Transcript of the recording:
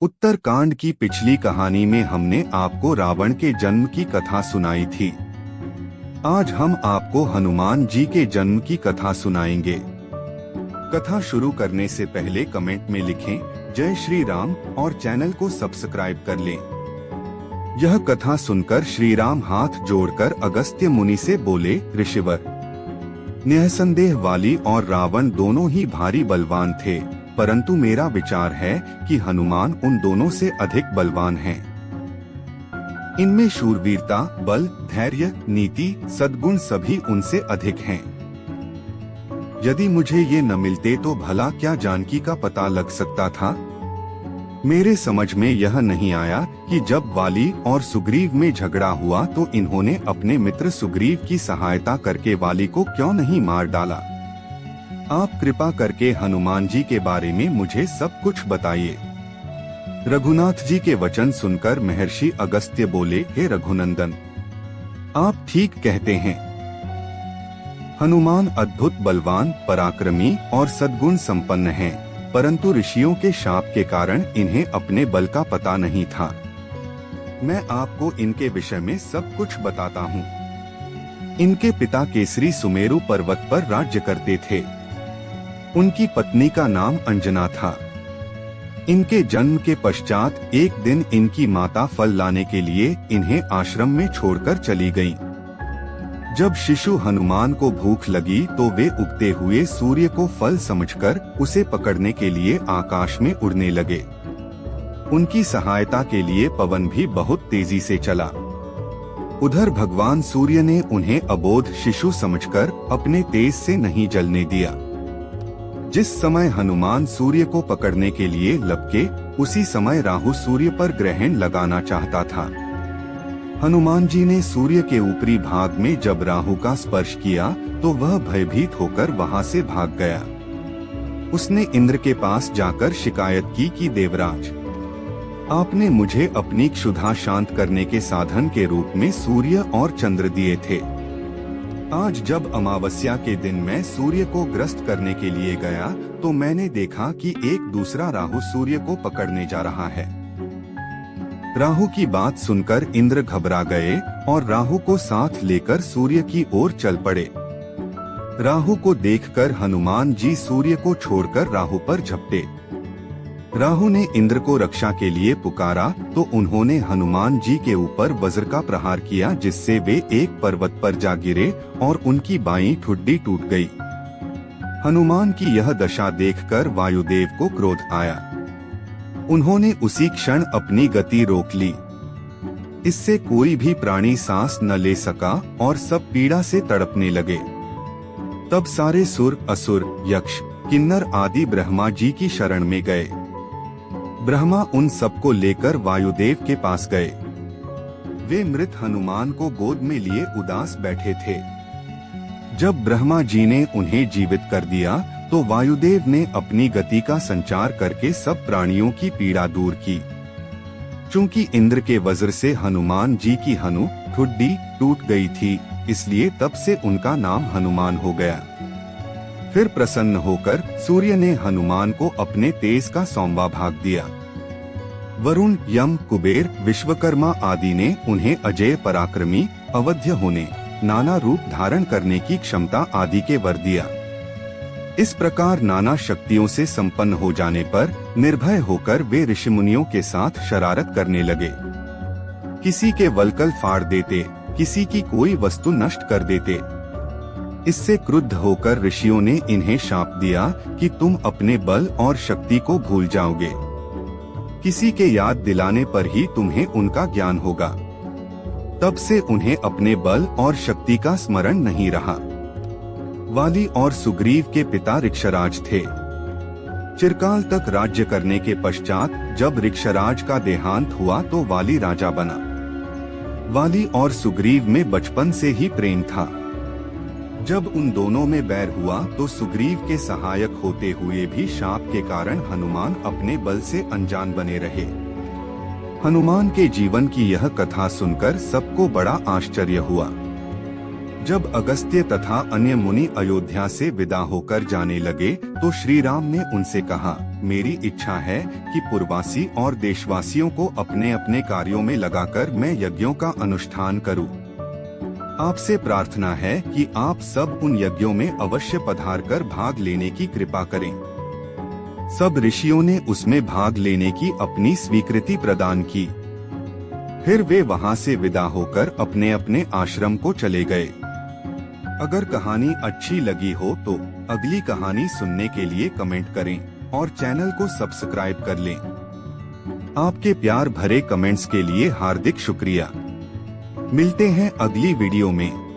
उत्तरकांड की पिछली कहानी में हमने आपको रावण के जन्म की कथा सुनाई थी। आज हम आपको हनुमान जी के जन्म की कथा सुनाएंगे। कथा शुरू करने से पहले कमेंट में लिखें जय श्री राम और चैनल को सब्सक्राइब कर लें। यह कथा सुनकर श्री राम हाथ जोड़कर अगस्त्य मुनि से बोले, ऋषिवर, निःसंदेह वाली और रावण दोनों ही भारी बलवान थे, परंतु मेरा विचार है कि हनुमान उन दोनों से अधिक बलवान हैं। इनमें शूरवीरता, बल, धैर्य, नीति, सद्गुण सभी उनसे अधिक हैं। यदि मुझे ये न मिलते तो भला क्या जानकी का पता लग सकता था। मेरे समझ में यह नहीं आया कि जब वाली और सुग्रीव में झगड़ा हुआ तो इन्होंने अपने मित्र सुग्रीव की सहायता करके वाली को क्यों नहीं मार डाला। आप कृपा करके हनुमान जी के बारे में मुझे सब कुछ बताइए। रघुनाथ जी के वचन सुनकर महर्षि अगस्त्य बोले, हे रघुनंदन, आप ठीक कहते हैं। हनुमान अद्भुत बलवान, पराक्रमी और सद्गुण संपन्न हैं, परंतु ऋषियों के शाप के कारण इन्हें अपने बल का पता नहीं था। मैं आपको इनके विषय में सब कुछ बताता हूँ। इनके पिता केसरी सुमेरु पर्वत पर राज्य करते थे। उनकी पत्नी का नाम अंजना था। इनके जन्म के पश्चात एक दिन इनकी माता फल लाने के लिए इन्हें आश्रम में छोड़कर चली गईं। जब शिशु हनुमान को भूख लगी तो वे उगते हुए सूर्य को फल समझकर उसे पकड़ने के लिए आकाश में उड़ने लगे। उनकी सहायता के लिए पवन भी बहुत तेजी से चला। उधर भगवान सूर्य ने उन्हें अबोध शिशु समझकर अपने तेज से नहीं जलने दिया। जिस समय हनुमान सूर्य को पकड़ने के लिए लपके, उसी समय राहु सूर्य पर ग्रहण लगाना चाहता था। हनुमान जी ने सूर्य के ऊपरी भाग में जब राहु का स्पर्श किया तो वह भयभीत होकर वहां से भाग गया। उसने इंद्र के पास जाकर शिकायत की कि देवराज, आपने मुझे अपनी क्षुधा शांत करने के साधन के रूप में सूर्य और चंद्र दिए थे। आज जब अमावस्या के दिन मैं सूर्य को ग्रस्त करने के लिए गया तो मैंने देखा कि एक दूसरा राहु सूर्य को पकड़ने जा रहा है। राहु की बात सुनकर इंद्र घबरा गए और राहु को साथ लेकर सूर्य की ओर चल पड़े। राहु को देखकर हनुमान जी सूर्य को छोड़कर राहु पर झपटे। राहु ने इंद्र को रक्षा के लिए पुकारा तो उन्होंने हनुमान जी के ऊपर वज्र का प्रहार किया, जिससे वे एक पर्वत पर जा गिरे और उनकी बाईं ठुड्डी टूट गई। हनुमान की यह दशा देखकर वायुदेव को क्रोध आया। उन्होंने उसी क्षण अपनी गति रोक ली। इससे कोई भी प्राणी सांस न ले सका और सब पीड़ा से तड़पने लगे। तब सारे सुर, असुर, यक्ष, किन्नर आदि ब्रह्मा जी की शरण में गए। ब्रह्मा उन सबको लेकर वायुदेव के पास गए। वे मृत हनुमान को गोद में लिए उदास बैठे थे। जब ब्रह्मा जी ने उन्हें जीवित कर दिया तो वायुदेव ने अपनी गति का संचार करके सब प्राणियों की पीड़ा दूर की। चूंकि इंद्र के वज्र से हनुमान जी की हनु ठुड्डी टूट गई थी, इसलिए तब से उनका नाम हनुमान हो गया। फिर प्रसन्न होकर सूर्य ने हनुमान को अपने तेज का सौंवा भाग दिया। वरुण, यम, कुबेर, विश्वकर्मा आदि ने उन्हें अजेय, पराक्रमी, अवध्य होने, नाना रूप धारण करने की क्षमता आदि के वर दिया। इस प्रकार नाना शक्तियों से संपन्न हो जाने पर निर्भय होकर वे ऋषिमुनियों के साथ शरारत करने लगे। किसी के वल्कल फाड़ देते, किसी की कोई वस्तु नष्ट कर देते। इससे क्रुद्ध होकर ऋषियों ने इन्हें शाप दिया कि तुम अपने बल और शक्ति को भूल जाओगे। किसी के याद दिलाने पर ही तुम्हें उनका ज्ञान होगा। तब से उन्हें अपने बल और शक्ति का स्मरण नहीं रहा। वाली और सुग्रीव के पिता ऋक्षराज थे। चिरकाल तक राज्य करने के पश्चात जब ऋक्षराज का देहांत हुआ तो वाली राजा बना। वाली और सुग्रीव में बचपन से ही प्रेम था। जब उन दोनों में बैर हुआ तो सुग्रीव के सहायक होते हुए भी शाप के कारण हनुमान अपने बल से अनजान बने रहे। हनुमान के जीवन की यह कथा सुनकर सबको बड़ा आश्चर्य हुआ। जब अगस्त्य तथा अन्य मुनि अयोध्या से विदा होकर जाने लगे तो श्री राम ने उनसे कहा, मेरी इच्छा है कि पुरवासी और देशवासियों को अपने अपने कार्यों में लगाकर मैं यज्ञों का अनुष्ठान करूं। आपसे प्रार्थना है कि आप सब उन यज्ञों में अवश्य पधारकर भाग लेने की कृपा करें। सब ऋषियों ने उसमें भाग लेने की अपनी स्वीकृति प्रदान की। फिर वे वहां से विदा होकर अपने अपने आश्रम को चले गए। अगर कहानी अच्छी लगी हो तो अगली कहानी सुनने के लिए कमेंट करें और चैनल को सब्सक्राइब कर लें। आपके प्यार भरे कमेंट्स के लिए हार्दिक शुक्रिया। मिलते हैं अगली वीडियो में।